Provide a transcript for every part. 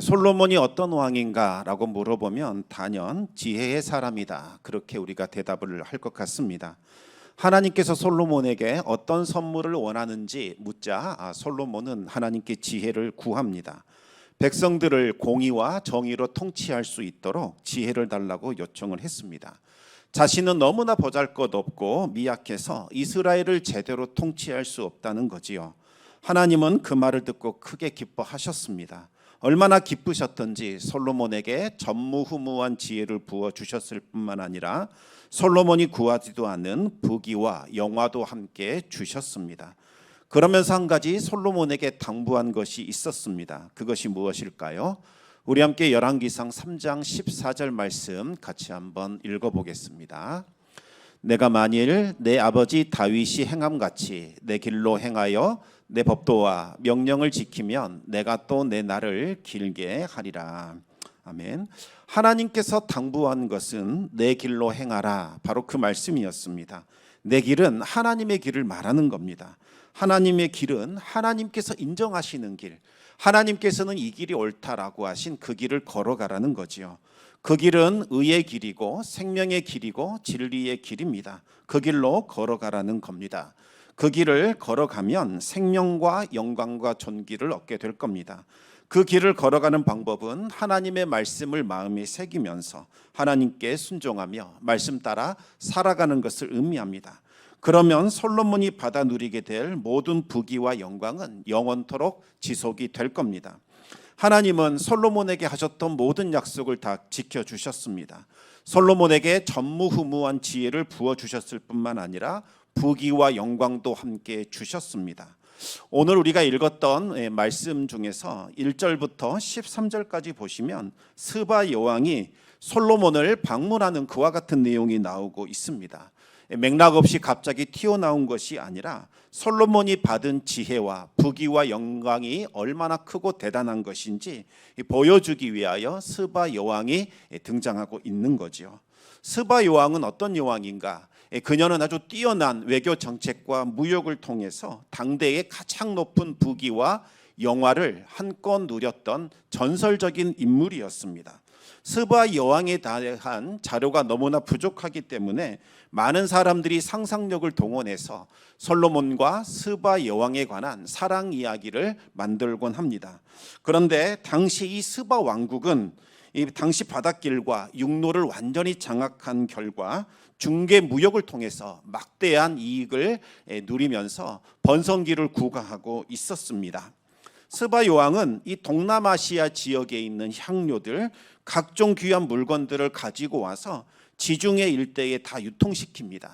솔로몬이 어떤 왕인가라고 물어보면 단연 지혜의 사람이다, 그렇게 우리가 대답을 할 것 같습니다. 하나님께서 솔로몬에게 어떤 선물을 원하는지 묻자 솔로몬은 하나님께 지혜를 구합니다. 백성들을 공의와 정의로 통치할 수 있도록 지혜를 달라고 요청을 했습니다. 자신은 너무나 보잘것없고 미약해서 이스라엘을 제대로 통치할 수 없다는 거지요. 하나님은 그 말을 듣고 크게 기뻐하셨습니다. 얼마나 기쁘셨던지 솔로몬에게 전무후무한 지혜를 부어주셨을 뿐만 아니라 솔로몬이 구하지도 않은 부귀와 영화도 함께 주셨습니다. 그러면서 한 가지 솔로몬에게 당부한 것이 있었습니다. 그것이 무엇일까요? 우리 함께 열왕기상 3장 14절 말씀 같이 한번 읽어보겠습니다. 내가 만일 내 아버지 다윗이 행함같이 내 길로 행하여 내 법도와 명령을 지키면 내가 또 내 날을 길게 하리라. 아멘. 하나님께서 당부한 것은 내 길로 행하라, 바로 그 말씀이었습니다. 내 길은 하나님의 길을 말하는 겁니다. 하나님의 길은 하나님께서 인정하시는 길, 하나님께서는 이 길이 옳다라고 하신 그 길을 걸어가라는 거지요. 그 길은 의의 길이고 생명의 길이고 진리의 길입니다. 그 길로 걸어가라는 겁니다. 그 길을 걸어가면 생명과 영광과 존귀를 얻게 될 겁니다. 그 길을 걸어가는 방법은 하나님의 말씀을 마음에 새기면서 하나님께 순종하며 말씀 따라 살아가는 것을 의미합니다. 그러면 솔로몬이 받아 누리게 될 모든 부귀와 영광은 영원토록 지속이 될 겁니다. 하나님은 솔로몬에게 하셨던 모든 약속을 다 지켜주셨습니다. 솔로몬에게 전무후무한 지혜를 부어주셨을 뿐만 아니라 부귀와 영광도 함께 주셨습니다. 오늘 우리가 읽었던 말씀 중에서 1절부터 13절까지 보시면 스바 여왕이 솔로몬을 방문하는 그와 같은 내용이 나오고 있습니다. 맥락 없이 갑자기 튀어나온 것이 아니라 솔로몬이 받은 지혜와 부귀와 영광이 얼마나 크고 대단한 것인지 보여주기 위하여 스바 여왕이 등장하고 있는 거죠. 스바 여왕은 어떤 여왕인가? 그녀는 아주 뛰어난 외교 정책과 무역을 통해서 당대의 가장 높은 부귀와 영화를 한껏 누렸던 전설적인 인물이었습니다. 스바 여왕에 대한 자료가 너무나 부족하기 때문에 많은 사람들이 상상력을 동원해서 솔로몬과 스바 여왕에 관한 사랑 이야기를 만들곤 합니다. 그런데 당시 이 스바 왕국은 이 당시 바닷길과 육로를 완전히 장악한 결과 중개 무역을 통해서 막대한 이익을 누리면서 번성기를 구가하고 있었습니다. 스바 여왕은 이 동남아시아 지역에 있는 향료들, 각종 귀한 물건들을 가지고 와서 지중해 일대에 다 유통시킵니다.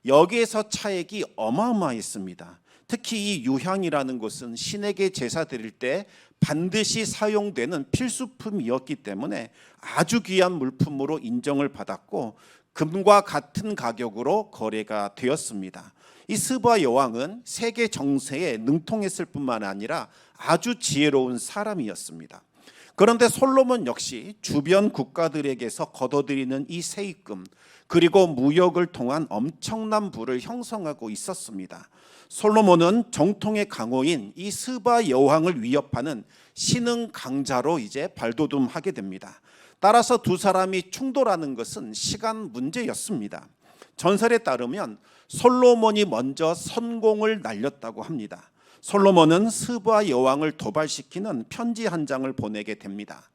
여기에서 차액이 어마어마했습니다. 특히 이 유향이라는 것은 신에게 제사 드릴 때 반드시 사용되는 필수품이었기 때문에 아주 귀한 물품으로 인정을 받았고 금과 같은 가격으로 거래가 되었습니다. 이 스바 여왕은 세계 정세에 능통했을 뿐만 아니라 아주 지혜로운 사람이었습니다. 그런데 솔로몬 역시 주변 국가들에게서 거둬들이는 이 세입금 그리고 무역을 통한 엄청난 부를 형성하고 있었습니다. 솔로몬은 정통의 강호인 이 스바 여왕을 위협하는 신흥 강자로 이제 발돋움하게 됩니다. 따라서 두 사람이 충돌하는 것은 시간 문제였습니다. 전설에 따르면 솔로몬이 먼저 선공을 날렸다고 합니다. 솔로몬은 스바 여왕을 도발시키는 편지 한 장을 보내게 됩니다.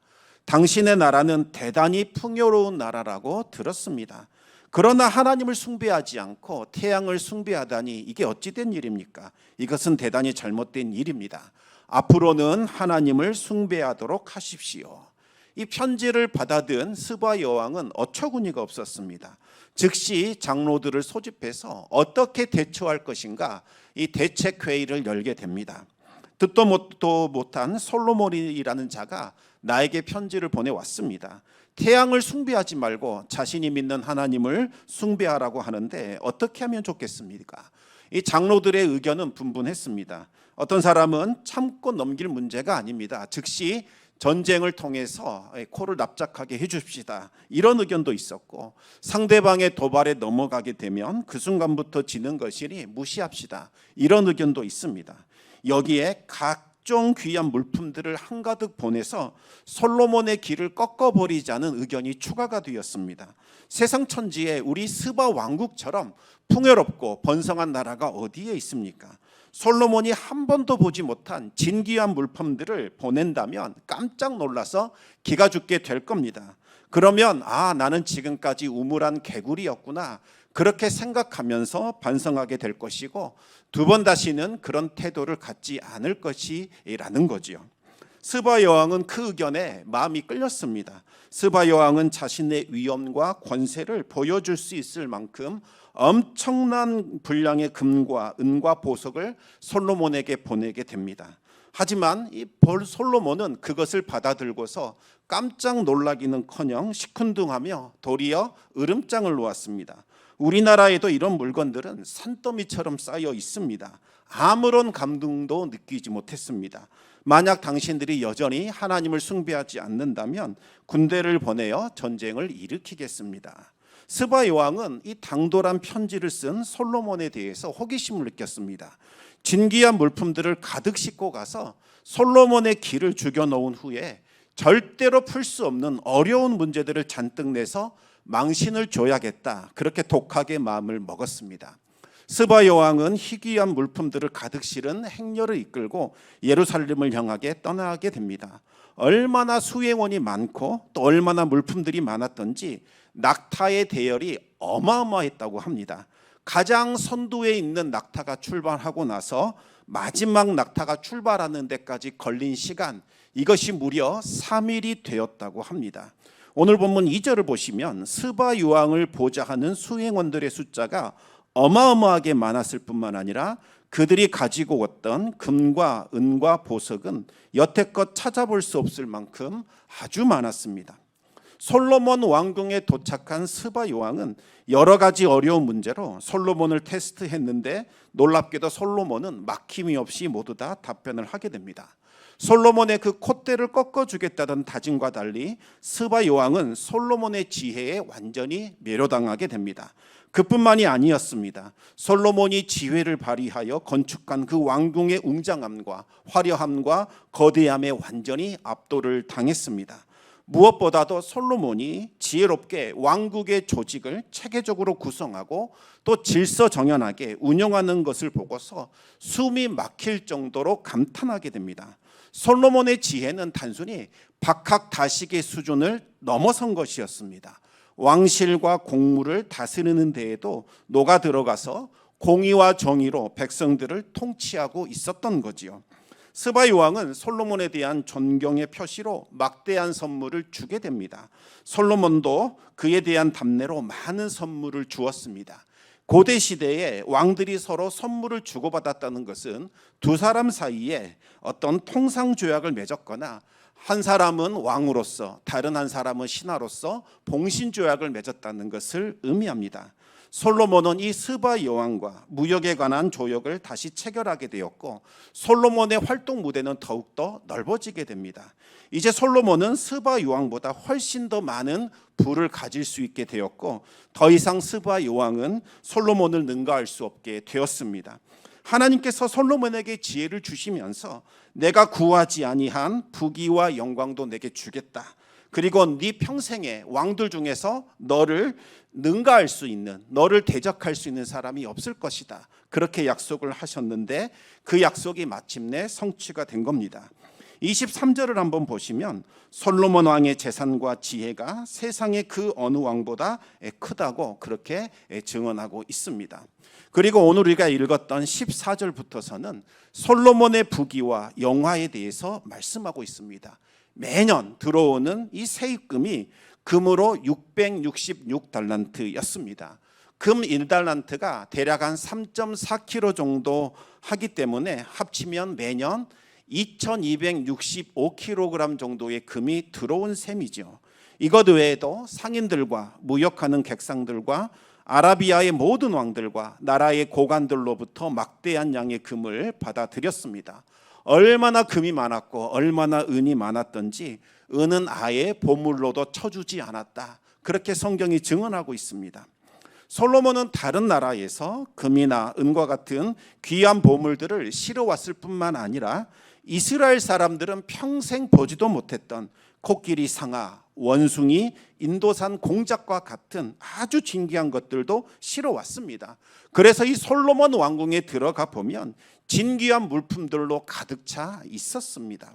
당신의 나라는 대단히 풍요로운 나라라고 들었습니다. 그러나 하나님을 숭배하지 않고 태양을 숭배하다니 이게 어찌된 일입니까? 이것은 대단히 잘못된 일입니다. 앞으로는 하나님을 숭배하도록 하십시오. 이 편지를 받아든 스바 여왕은 어처구니가 없었습니다. 즉시 장로들을 소집해서 어떻게 대처할 것인가 이 대책회의를 열게 됩니다. 듣도 못한 솔로몬이라는 자가 나에게 편지를 보내왔습니다. 태양을 숭배하지 말고 자신이 믿는 하나님을 숭배하라고 하는데 어떻게 하면 좋겠습니까? 이 장로들의 의견은 분분했습니다. 어떤 사람은 참고 넘길 문제가 아닙니다. 즉시 전쟁을 통해서 코를 납작하게 해줍시다, 이런 의견도 있었고, 상대방의 도발에 넘어가게 되면 그 순간부터 지는 것이니 무시합시다, 이런 의견도 있습니다. 여기에 각 각종 귀한 물품들을 한가득 보내서 솔로몬의 길을 꺾어버리자는 의견이 추가가 되었습니다. 세상 천지에 우리 스바 왕국처럼 풍요롭고 번성한 나라가 어디에 있습니까? 솔로몬이 한 번도 보지 못한 진귀한 물품들을 보낸다면 깜짝 놀라서 기가 죽게 될 겁니다. 그러면 나는 지금까지 우물한 개구리였구나, 그렇게 생각하면서 반성하게 될 것이고, 두 번 다시는 그런 태도를 갖지 않을 것이라는 거지요. 스바 여왕은 그 의견에 마음이 끌렸습니다. 스바 여왕은 자신의 위엄과 권세를 보여줄 수 있을 만큼 엄청난 분량의 금과 은과 보석을 솔로몬에게 보내게 됩니다. 하지만 이 솔로몬은 그것을 받아들고서 깜짝 놀라기는커녕 시큰둥하며 도리어 으름장을 놓았습니다. 우리나라에도 이런 물건들은 산더미처럼 쌓여 있습니다. 아무런 감동도 느끼지 못했습니다. 만약 당신들이 여전히 하나님을 숭배하지 않는다면 군대를 보내어 전쟁을 일으키겠습니다. 스바 여왕은 이 당돌한 편지를 쓴 솔로몬에 대해서 호기심을 느꼈습니다. 진귀한 물품들을 가득 싣고 가서 솔로몬의 길을 죽여놓은 후에 절대로 풀 수 없는 어려운 문제들을 잔뜩 내서 망신을 줘야겠다, 그렇게 독하게 마음을 먹었습니다. 스바 여왕은 희귀한 물품들을 가득 실은 행렬을 이끌고 예루살렘을 향하게 떠나게 됩니다. 얼마나 수행원이 많고 또 얼마나 물품들이 많았던지 낙타의 대열이 어마어마했다고 합니다. 가장 선두에 있는 낙타가 출발하고 나서 마지막 낙타가 출발하는 데까지 걸린 시간, 이것이 무려 3일이 되었다고 합니다. 오늘 본문 2절을 보시면 스바 여왕을 보좌하는 수행원들의 숫자가 어마어마하게 많았을 뿐만 아니라 그들이 가지고 왔던 금과 은과 보석은 여태껏 찾아볼 수 없을 만큼 아주 많았습니다. 솔로몬 왕궁에 도착한 스바 여왕은 여러 가지 어려운 문제로 솔로몬을 테스트했는데 놀랍게도 솔로몬은 막힘이 없이 모두 다 답변을 하게 됩니다. 솔로몬의 그 콧대를 꺾어주겠다던 다짐과 달리 스바 여왕은 솔로몬의 지혜에 완전히 매료당하게 됩니다. 그뿐만이 아니었습니다. 솔로몬이 지혜를 발휘하여 건축한 그 왕궁의 웅장함과 화려함과 거대함에 완전히 압도를 당했습니다. 무엇보다도 솔로몬이 지혜롭게 왕국의 조직을 체계적으로 구성하고 또 질서정연하게 운영하는 것을 보고서 숨이 막힐 정도로 감탄하게 됩니다. 솔로몬의 지혜는 단순히 박학다식의 수준을 넘어선 것이었습니다. 왕실과 공무를 다스리는 데에도 녹아 들어가서 공의와 정의로 백성들을 통치하고 있었던 거지요. 스바 여왕은 솔로몬에 대한 존경의 표시로 막대한 선물을 주게 됩니다. 솔로몬도 그에 대한 답례로 많은 선물을 주었습니다. 고대 시대에 왕들이 서로 선물을 주고받았다는 것은 두 사람 사이에 어떤 통상 조약을 맺었거나 한 사람은 왕으로서 다른 한 사람은 신하로서 봉신 조약을 맺었다는 것을 의미합니다. 솔로몬은 이 스바 여왕과 무역에 관한 조약을 다시 체결하게 되었고 솔로몬의 활동 무대는 더욱더 넓어지게 됩니다. 이제 솔로몬은 스바 여왕보다 훨씬 더 많은 부를 가질 수 있게 되었고 더 이상 스바 여왕은 솔로몬을 능가할 수 없게 되었습니다. 하나님께서 솔로몬에게 지혜를 주시면서 내가 구하지 아니한 부귀와 영광도 내게 주겠다. 그리고 네 평생에 왕들 중에서 너를 능가할 수 있는, 너를 대적할 수 있는 사람이 없을 것이다. 그렇게 약속을 하셨는데 그 약속이 마침내 성취가 된 겁니다. 23절을 한번 보시면 솔로몬 왕의 재산과 지혜가 세상의 그 어느 왕보다 크다고 그렇게 증언하고 있습니다. 그리고 오늘 우리가 읽었던 14절부터서는 솔로몬의 부귀와 영화에 대해서 말씀하고 있습니다. 매년 들어오는 이 세입금이 금으로 666달란트였습니다. 금 1달란트가 대략 한 3.4kg 정도 하기 때문에 합치면 매년 2265kg 정도의 금이 들어온 셈이죠. 이것 외에도 상인들과 무역하는 객상들과 아라비아의 모든 왕들과 나라의 고관들로부터 막대한 양의 금을 받아들였습니다. 얼마나 금이 많았고 얼마나 은이 많았던지 은은 아예 보물로도 쳐주지 않았다. 그렇게 성경이 증언하고 있습니다. 솔로몬은 다른 나라에서 금이나 은과 같은 귀한 보물들을 실어왔을 뿐만 아니라 이스라엘 사람들은 평생 보지도 못했던 코끼리 상아, 원숭이, 인도산 공작과 같은 아주 진귀한 것들도 실어왔습니다. 그래서 이 솔로몬 왕궁에 들어가 보면 진귀한 물품들로 가득 차 있었습니다.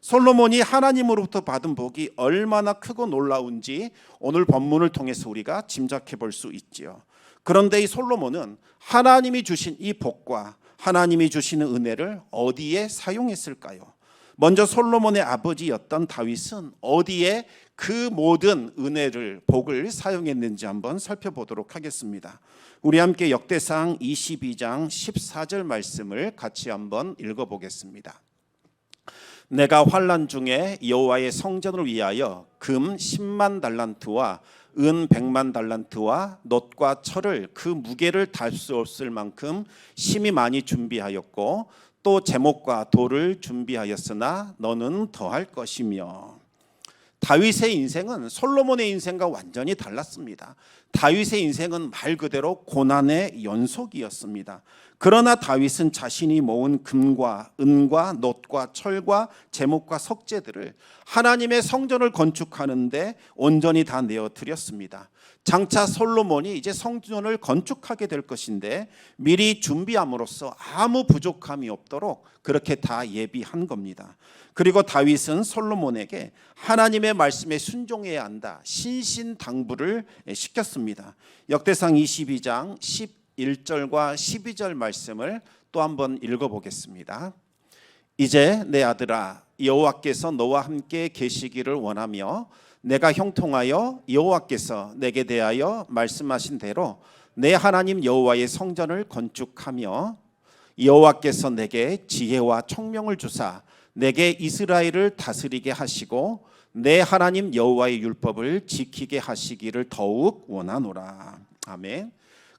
솔로몬이 하나님으로부터 받은 복이 얼마나 크고 놀라운지 오늘 본문을 통해서 우리가 짐작해 볼 수 있지요. 그런데 이 솔로몬은 하나님이 주신 이 복과 하나님이 주시는 은혜를 어디에 사용했을까요? 먼저 솔로몬의 아버지였던 다윗은 어디에 그 모든 은혜를, 복을 사용했는지 한번 살펴보도록 하겠습니다. 우리 함께 역대상 22장 14절 말씀을 같이 한번 읽어보겠습니다. 내가 환난 중에 여호와의 성전을 위하여 금 10만 달란트와 은 100만 달란트와 놋과 철을 그 무게를 달 수 없을 만큼 심히 많이 준비하였고 또 제목과 돌을 준비하였으나 너는 더할 것이며. 다윗의 인생은 솔로몬의 인생과 완전히 달랐습니다. 다윗의 인생은 말 그대로 고난의 연속이었습니다. 그러나 다윗은 자신이 모은 금과 은과 놋과 철과 제목과 석재들을 하나님의 성전을 건축하는데 온전히 다 내어 드렸습니다. 장차 솔로몬이 이제 성전을 건축하게 될 것인데 미리 준비함으로써 아무 부족함이 없도록 그렇게 다 예비한 겁니다. 그리고 다윗은 솔로몬에게 하나님의 말씀에 순종해야 한다, 신신당부를 시켰습니다. 역대상 22장 11절과 12절 말씀을 또 한번 읽어보겠습니다. 이제 내 아들아, 여호와께서 너와 함께 계시기를 원하며 내가 형통하여 여호와께서 내게 대하여 말씀하신 대로 내 하나님 여호와의 성전을 건축하며 여호와께서 내게 지혜와 총명을 주사 내게 이스라엘을 다스리게 하시고 내 하나님 여호와의 율법을 지키게 하시기를 더욱 원하노라. 아멘.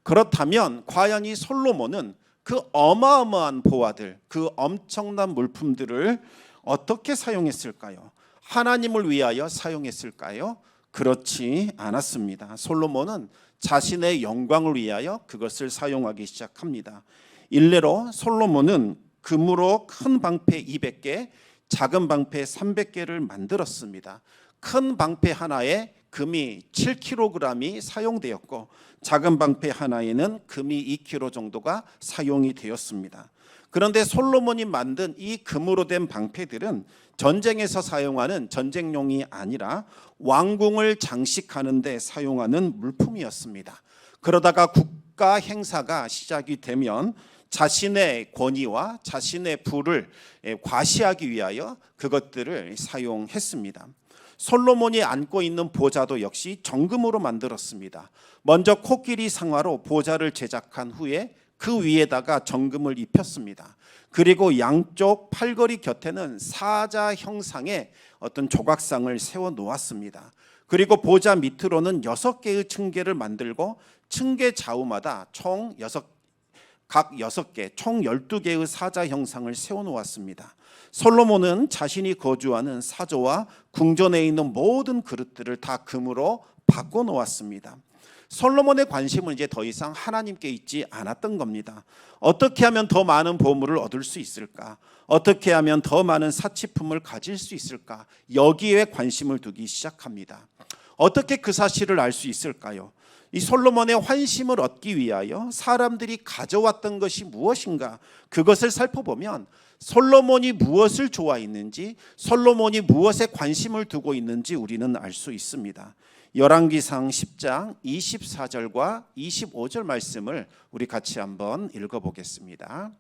그렇다면 과연 이 솔로몬은 그 어마어마한 보화들, 그 엄청난 물품들을 어떻게 사용했을까요? 하나님을 위하여 사용했을까요? 그렇지 않았습니다. 솔로몬은 자신의 영광을 위하여 그것을 사용하기 시작합니다. 일례로 솔로몬은 금으로 큰 방패 200개, 작은 방패 300개를 만들었습니다. 큰 방패 하나에 금이 7kg이 사용되었고 작은 방패 하나에는 금이 2kg 정도가 사용이 되었습니다. 그런데 솔로몬이 만든 이 금으로 된 방패들은 전쟁에서 사용하는 전쟁용이 아니라 왕궁을 장식하는 데 사용하는 물품이었습니다. 그러다가 국가 행사가 시작이 되면 자신의 권위와 자신의 부를 과시하기 위하여 그것들을 사용했습니다. 솔로몬이 앉고 있는 보좌도 역시 정금으로 만들었습니다. 먼저 코끼리 상화로 보좌를 제작한 후에 그 위에다가 정금을 입혔습니다. 그리고 양쪽 팔걸이 곁에는 사자 형상의 어떤 조각상을 세워 놓았습니다. 그리고 보좌 밑으로는 6개의 층계를 만들고 층계 좌우마다 각 6개, 총 12개의 사자 형상을 세워놓았습니다. 솔로몬은 자신이 거주하는 사조와 궁전에 있는 모든 그릇들을 다 금으로 바꿔놓았습니다. 솔로몬의 관심은 이제 더 이상 하나님께 있지 않았던 겁니다. 어떻게 하면 더 많은 보물을 얻을 수 있을까? 어떻게 하면 더 많은 사치품을 가질 수 있을까? 여기에 관심을 두기 시작합니다. 어떻게 그 사실을 알 수 있을까요? 이 솔로몬의 환심을 얻기 위하여 사람들이 가져왔던 것이 무엇인가? 그것을 살펴보면 솔로몬이 무엇을 좋아했는지, 솔로몬이 무엇에 관심을 두고 있는지 우리는 알 수 있습니다. 열왕기상 10장 24절과 25절 말씀을 우리 같이 한번 읽어보겠습니다.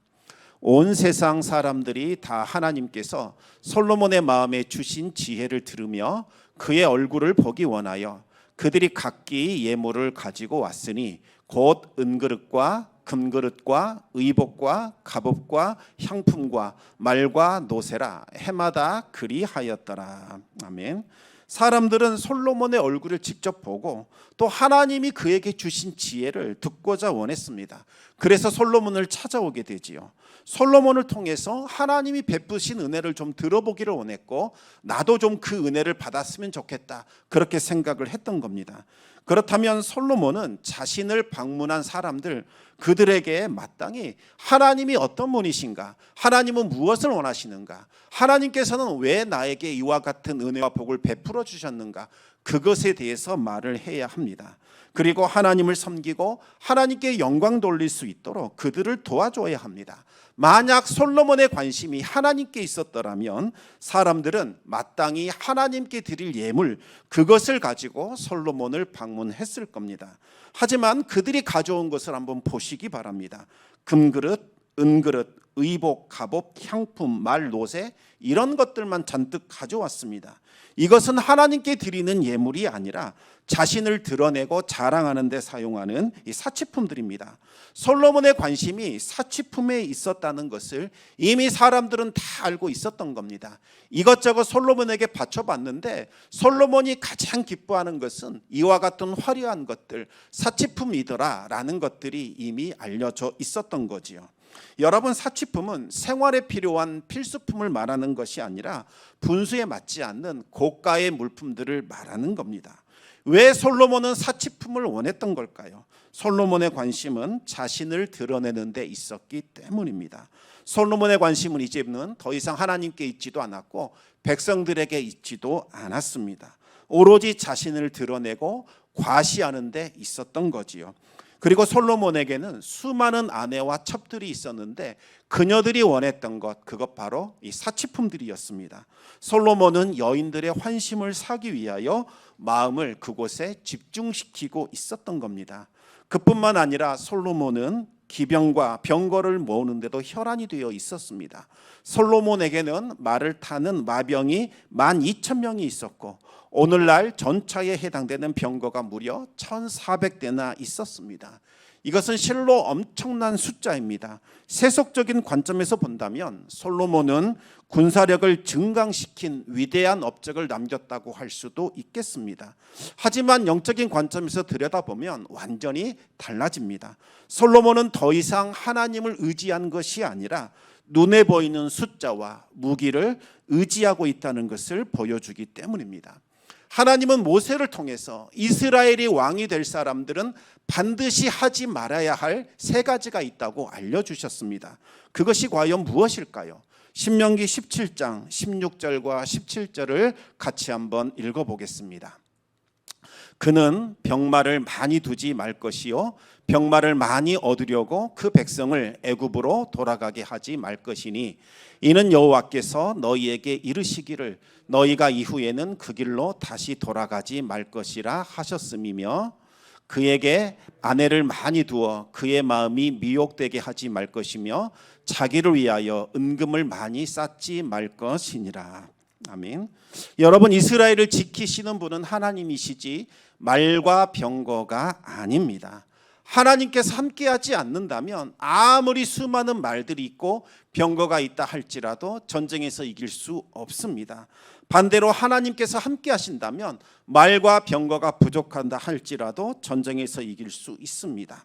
온 세상 사람들이 다 하나님께서 솔로몬의 마음에 주신 지혜를 들으며 그의 얼굴을 보기 원하여 그들이 각기 예물을 가지고 왔으니 곧 은그릇과 금그릇과 의복과 갑옷과 향품과 말과 노새라 해마다 그리하였더라. 아멘. 사람들은 솔로몬의 얼굴을 직접 보고 또 하나님이 그에게 주신 지혜를 듣고자 원했습니다. 그래서 솔로몬을 찾아오게 되지요. 솔로몬을 통해서 하나님이 베푸신 은혜를 좀 들어보기를 원했고 나도 좀 그 은혜를 받았으면 좋겠다, 그렇게 생각을 했던 겁니다. 그렇다면 솔로몬은 자신을 방문한 사람들, 그들에게 마땅히 하나님이 어떤 분이신가, 하나님은 무엇을 원하시는가, 하나님께서는 왜 나에게 이와 같은 은혜와 복을 베풀어 주셨는가, 그것에 대해서 말을 해야 합니다. 그리고 하나님을 섬기고 하나님께 영광 돌릴 수 있도록 그들을 도와줘야 합니다. 만약 솔로몬의 관심이 하나님께 있었더라면 사람들은 마땅히 하나님께 드릴 예물, 그것을 가지고 솔로몬을 방문했을 겁니다. 하지만 그들이 가져온 것을 한번 보시기 바랍니다. 금그릇, 은그릇, 의복, 갑옷, 향품, 말, 노새, 이런 것들만 잔뜩 가져왔습니다. 이것은 하나님께 드리는 예물이 아니라 자신을 드러내고 자랑하는 데 사용하는 이 사치품들입니다. 솔로몬의 관심이 사치품에 있었다는 것을 이미 사람들은 다 알고 있었던 겁니다. 이것저것 솔로몬에게 바쳐봤는데 솔로몬이 가장 기뻐하는 것은 이와 같은 화려한 것들, 사치품이더라라는 것들이 이미 알려져 있었던 거지요. 여러분, 사치품은 생활에 필요한 필수품을 말하는 것이 아니라 분수에 맞지 않는 고가의 물품들을 말하는 겁니다. 왜 솔로몬은 사치품을 원했던 걸까요? 솔로몬의 관심은 자신을 드러내는 데 있었기 때문입니다. 솔로몬의 관심은 이제는 더 이상 하나님께 있지도 않았고 백성들에게 있지도 않았습니다. 오로지 자신을 드러내고 과시하는 데 있었던 거지요. 그리고 솔로몬에게는 수많은 아내와 첩들이 있었는데 그녀들이 원했던 것, 그것 바로 이 사치품들이었습니다. 솔로몬은 여인들의 환심을 사기 위하여 마음을 그곳에 집중시키고 있었던 겁니다. 그뿐만 아니라 솔로몬은 기병과 병거를 모으는데도 혈안이 되어 있었습니다. 솔로몬에게는 말을 타는 마병이 12,000명이 있었고 오늘날 전차에 해당되는 병거가 무려 1,400대나 있었습니다. 이것은 실로 엄청난 숫자입니다. 세속적인 관점에서 본다면 솔로몬은 군사력을 증강시킨 위대한 업적을 남겼다고 할 수도 있겠습니다. 하지만 영적인 관점에서 들여다보면 완전히 달라집니다. 솔로몬은 더 이상 하나님을 의지한 것이 아니라 눈에 보이는 숫자와 무기를 의지하고 있다는 것을 보여주기 때문입니다. 하나님은 모세를 통해서 이스라엘이 왕이 될 사람들은 반드시 하지 말아야 할 세 가지가 있다고 알려주셨습니다. 그것이 과연 무엇일까요? 신명기 17장 16절과 17절을 같이 한번 읽어보겠습니다. 그는 병마를 많이 두지 말 것이요 병마를 많이 얻으려고 그 백성을 애굽으로 돌아가게 하지 말 것이니 이는 여호와께서 너희에게 이르시기를 너희가 이후에는 그 길로 다시 돌아가지 말 것이라 하셨음이며 그에게 아내를 많이 두어 그의 마음이 미혹되게 하지 말 것이며 자기를 위하여 은금을 많이 쌓지 말 것이니라. 아멘. 여러분, 이스라엘을 지키시는 분은 하나님이시지 말과 병거가 아닙니다. 하나님께서 함께하지 않는다면 아무리 수많은 말들이 있고 병거가 있다 할지라도 전쟁에서 이길 수 없습니다. 반대로 하나님께서 함께 하신다면 말과 병거가 부족한다 할지라도 전쟁에서 이길 수 있습니다.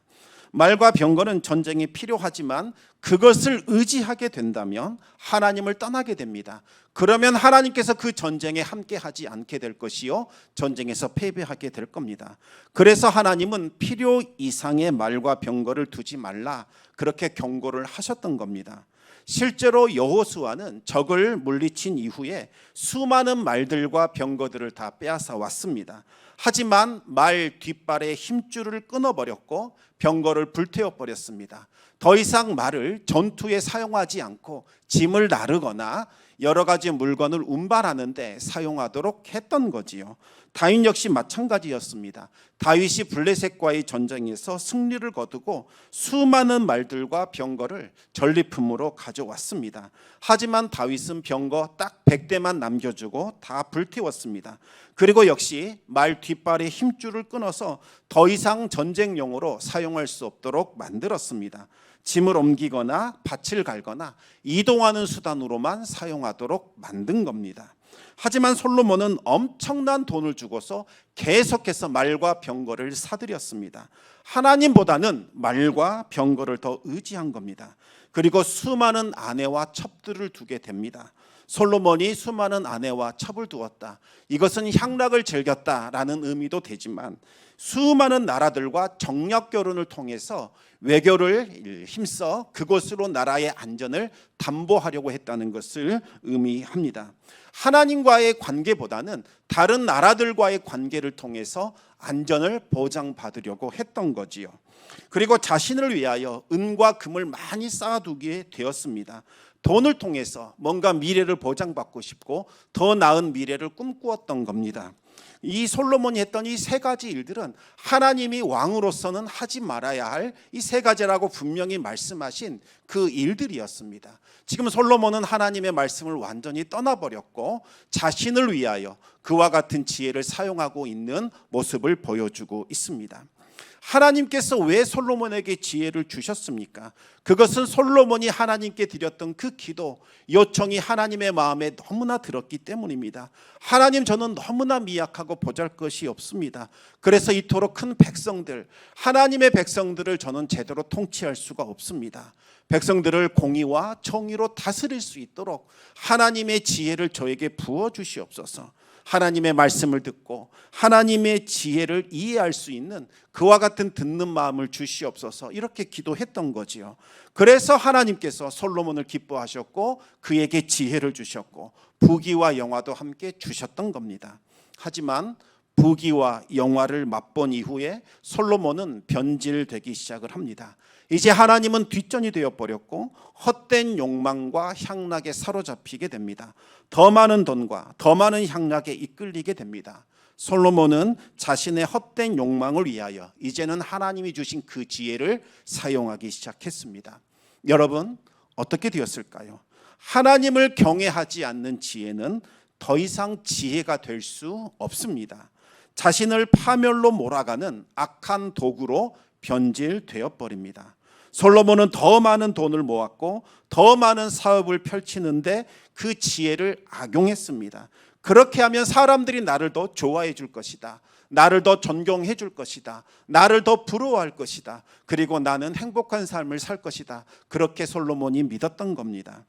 말과 병거는 전쟁에 필요하지만 그것을 의지하게 된다면 하나님을 떠나게 됩니다. 그러면 하나님께서 그 전쟁에 함께하지 않게 될 것이요 전쟁에서 패배하게 될 겁니다. 그래서 하나님은 필요 이상의 말과 병거를 두지 말라 그렇게 경고를 하셨던 겁니다. 실제로 여호수아는 적을 물리친 이후에 수많은 말들과 병거들을 다 빼앗아 왔습니다. 하지만 말 뒷발의 힘줄을 끊어버렸고 병거를 불태워버렸습니다. 더 이상 말을 전투에 사용하지 않고 짐을 나르거나 여러 가지 물건을 운반하는 데 사용하도록 했던 거지요. 다윗 역시 마찬가지였습니다. 다윗이 블레셋과의 전쟁에서 승리를 거두고 수많은 말들과 병거를 전리품으로 가져왔습니다. 하지만 다윗은 병거 딱 100대만 남겨주고 다 불태웠습니다. 그리고 역시 말 뒷발의 힘줄을 끊어서 더 이상 전쟁용으로 사용할 수 없도록 만들었습니다. 짐을 옮기거나 밭을 갈거나 이동하는 수단으로만 사용하도록 만든 겁니다. 하지만 솔로몬은 엄청난 돈을 주고서 계속해서 말과 병거를 사들였습니다. 하나님보다는 말과 병거를 더 의지한 겁니다. 그리고 수많은 아내와 첩들을 두게 됩니다. 솔로몬이 수많은 아내와 첩을 두었다. 이것은 향락을 즐겼다라는 의미도 되지만 수많은 나라들과 정략 결혼을 통해서 외교를 힘써 그것으로 나라의 안전을 담보하려고 했다는 것을 의미합니다. 하나님과의 관계보다는 다른 나라들과의 관계를 통해서 안전을 보장받으려고 했던 거지요. 그리고 자신을 위하여 은과 금을 많이 쌓아두게 되었습니다. 돈을 통해서 뭔가 미래를 보장받고 싶고 더 나은 미래를 꿈꾸었던 겁니다. 이 솔로몬이 했던 이 세 가지 일들은 하나님이 왕으로서는 하지 말아야 할 이 세 가지라고 분명히 말씀하신 그 일들이었습니다. 지금 솔로몬은 하나님의 말씀을 완전히 떠나버렸고 자신을 위하여 그와 같은 지혜를 사용하고 있는 모습을 보여주고 있습니다. 하나님께서 왜 솔로몬에게 지혜를 주셨습니까? 그것은 솔로몬이 하나님께 드렸던 그 기도, 요청이 하나님의 마음에 너무나 들었기 때문입니다. 하나님, 저는 너무나 미약하고 보잘것이 없습니다. 그래서 이토록 큰 백성들, 하나님의 백성들을 저는 제대로 통치할 수가 없습니다. 백성들을 공의와 정의로 다스릴 수 있도록 하나님의 지혜를 저에게 부어주시옵소서. 하나님의 말씀을 듣고 하나님의 지혜를 이해할 수 있는 그와 같은 듣는 마음을 주시옵소서, 이렇게 기도했던 거지요. 그래서 하나님께서 솔로몬을 기뻐하셨고 그에게 지혜를 주셨고 부귀와 영화도 함께 주셨던 겁니다. 하지만 부귀와 영화를 맛본 이후에 솔로몬은 변질되기 시작을 합니다. 이제 하나님은 뒷전이 되어버렸고 헛된 욕망과 향락에 사로잡히게 됩니다. 더 많은 돈과 더 많은 향락에 이끌리게 됩니다. 솔로몬은 자신의 헛된 욕망을 위하여 이제는 하나님이 주신 그 지혜를 사용하기 시작했습니다. 여러분, 어떻게 되었을까요? 하나님을 경외하지 않는 지혜는 더 이상 지혜가 될 수 없습니다. 자신을 파멸로 몰아가는 악한 도구로 변질되어 버립니다. 솔로몬은 더 많은 돈을 모았고 더 많은 사업을 펼치는데 그 지혜를 악용했습니다. 그렇게 하면 사람들이 나를 더 좋아해 줄 것이다. 나를 더 존경해 줄 것이다. 나를 더 부러워할 것이다. 그리고 나는 행복한 삶을 살 것이다. 그렇게 솔로몬이 믿었던 겁니다.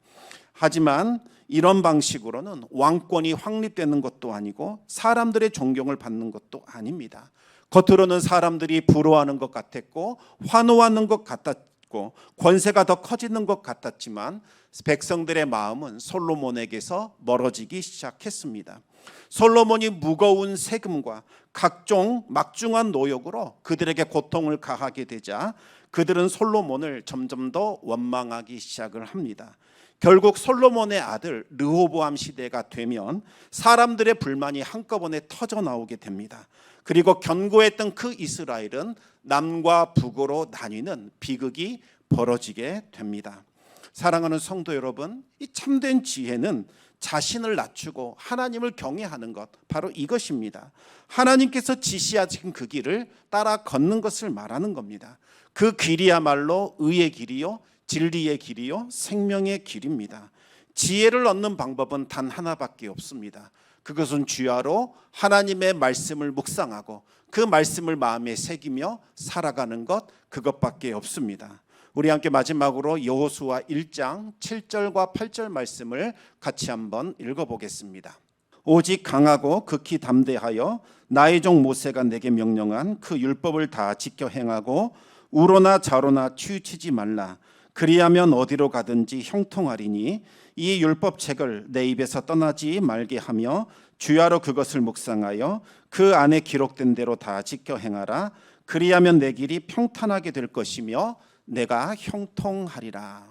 하지만 이런 방식으로는 왕권이 확립되는 것도 아니고 사람들의 존경을 받는 것도 아닙니다. 겉으로는 사람들이 부러워하는 것 같았고 환호하는 것 같았고 권세가 더 커지는 것 같았지만 백성들의 마음은 솔로몬에게서 멀어지기 시작했습니다. 솔로몬이 무거운 세금과 각종 막중한 노역으로 그들에게 고통을 가하게 되자 그들은 솔로몬을 점점 더 원망하기 시작을 합니다. 결국 솔로몬의 아들 르호보암 시대가 되면 사람들의 불만이 한꺼번에 터져 나오게 됩니다. 그리고 견고했던 그 이스라엘은 남과 북으로 나뉘는 비극이 벌어지게 됩니다. 사랑하는 성도 여러분, 이 참된 지혜는 자신을 낮추고 하나님을 경외하는 것, 바로 이것입니다. 하나님께서 지시하신 그 길을 따라 걷는 것을 말하는 겁니다. 그 길이야말로 의의 길이요, 진리의 길이요, 생명의 길입니다. 지혜를 얻는 방법은 단 하나밖에 없습니다. 그것은 주야로 하나님의 말씀을 묵상하고 그 말씀을 마음에 새기며 살아가는 것, 그것밖에 없습니다. 우리 함께 마지막으로 여호수아 1장 7절과 8절 말씀을 같이 한번 읽어보겠습니다. 오직 강하고 극히 담대하여 나의 종 모세가 내게 명령한 그 율법을 다 지켜 행하고 우로나 좌로나 치우치지 말라. 그리하면 어디로 가든지 형통하리니 이 율법책을 내 입에서 떠나지 말게 하며 주야로 그것을 묵상하여 그 안에 기록된 대로 다 지켜 행하라. 그리하면 내 길이 평탄하게 될 것이며 내가 형통하리라.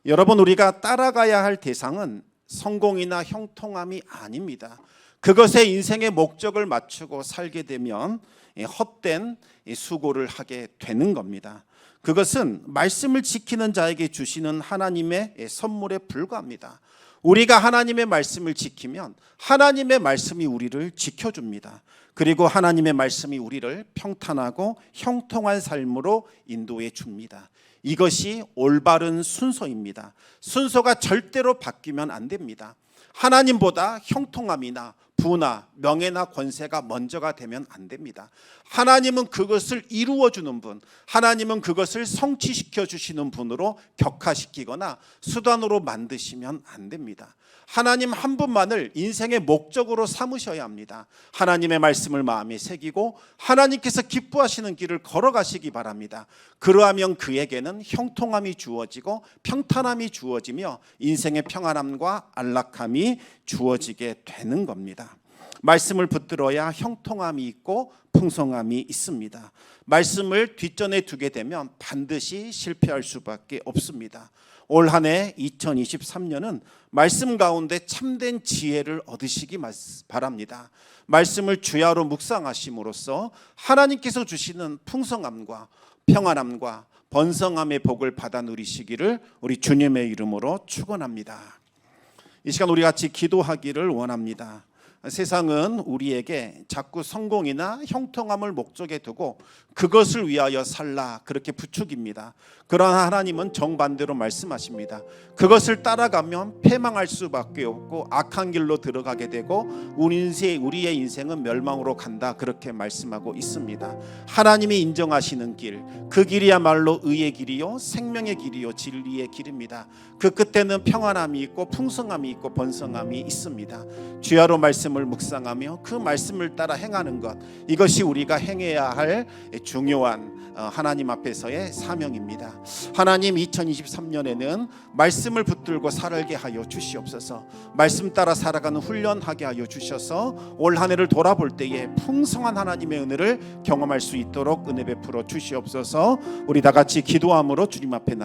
여러분, 우리가 따라가야 할 대상은 성공이나 형통함이 아닙니다. 그것에 인생의 목적을 맞추고 살게 되면 헛된 수고를 하게 되는 겁니다. 그것은 말씀을 지키는 자에게 주시는 하나님의 선물에 불과합니다. 우리가 하나님의 말씀을 지키면 하나님의 말씀이 우리를 지켜줍니다. 그리고 하나님의 말씀이 우리를 평탄하고 형통한 삶으로 인도해 줍니다. 이것이 올바른 순서입니다. 순서가 절대로 바뀌면 안 됩니다. 하나님보다 형통함이나 부나 명예나 권세가 먼저가 되면 안 됩니다. 하나님은 그것을 이루어 주는 분, 하나님은 그것을 성취시켜 주시는 분으로 격화시키거나 수단으로 만드시면 안 됩니다. 하나님 한 분만을 인생의 목적으로 삼으셔야 합니다. 하나님의 말씀을 마음에 새기고 하나님께서 기뻐하시는 길을 걸어가시기 바랍니다. 그러하면 그에게는 형통함이 주어지고 평탄함이 주어지며 인생의 평안함과 안락함이 주어지게 되는 겁니다. 말씀을 붙들어야 형통함이 있고 풍성함이 있습니다. 말씀을 뒷전에 두게 되면 반드시 실패할 수밖에 없습니다. 올 한 해 2023년은 말씀 가운데 참된 지혜를 얻으시기 바랍니다. 말씀을 주야로 묵상하심으로써 하나님께서 주시는 풍성함과 평안함과 번성함의 복을 받아 누리시기를 우리 주님의 이름으로 축원합니다. 이 시간 우리 같이 기도하기를 원합니다. 세상은 우리에게 자꾸 성공이나 형통함을 목적에 두고 그것을 위하여 살라 그렇게 부추깁니다. 그러나 하나님은 정반대로 말씀하십니다. 그것을 따라가면 패망할 수밖에 없고 악한 길로 들어가게 되고 우리의 인생은 멸망으로 간다 그렇게 말씀하고 있습니다. 하나님이 인정하시는 길, 그 길이야말로 의의 길이요 생명의 길이요 진리의 길입니다. 그 끝에는 평안함이 있고 풍성함이 있고 번성함이 있습니다. 주야로 말씀을 묵상하며 그 말씀을 따라 행하는 것, 이것이 우리가 행해야 할 중요한 하나님 앞에서의 사명입니다. 하나님 2023년에는 말씀을 붙들고 살게 하여 주시옵소서. 말씀 따라 살아가는 훈련하게 하여 주셔서 올 한 해를 돌아볼 때에 풍성한 하나님의 은혜를 경험할 수 있도록 은혜 베풀어 주시옵소서. 우리 다 같이 기도함으로 주님 앞에 나아가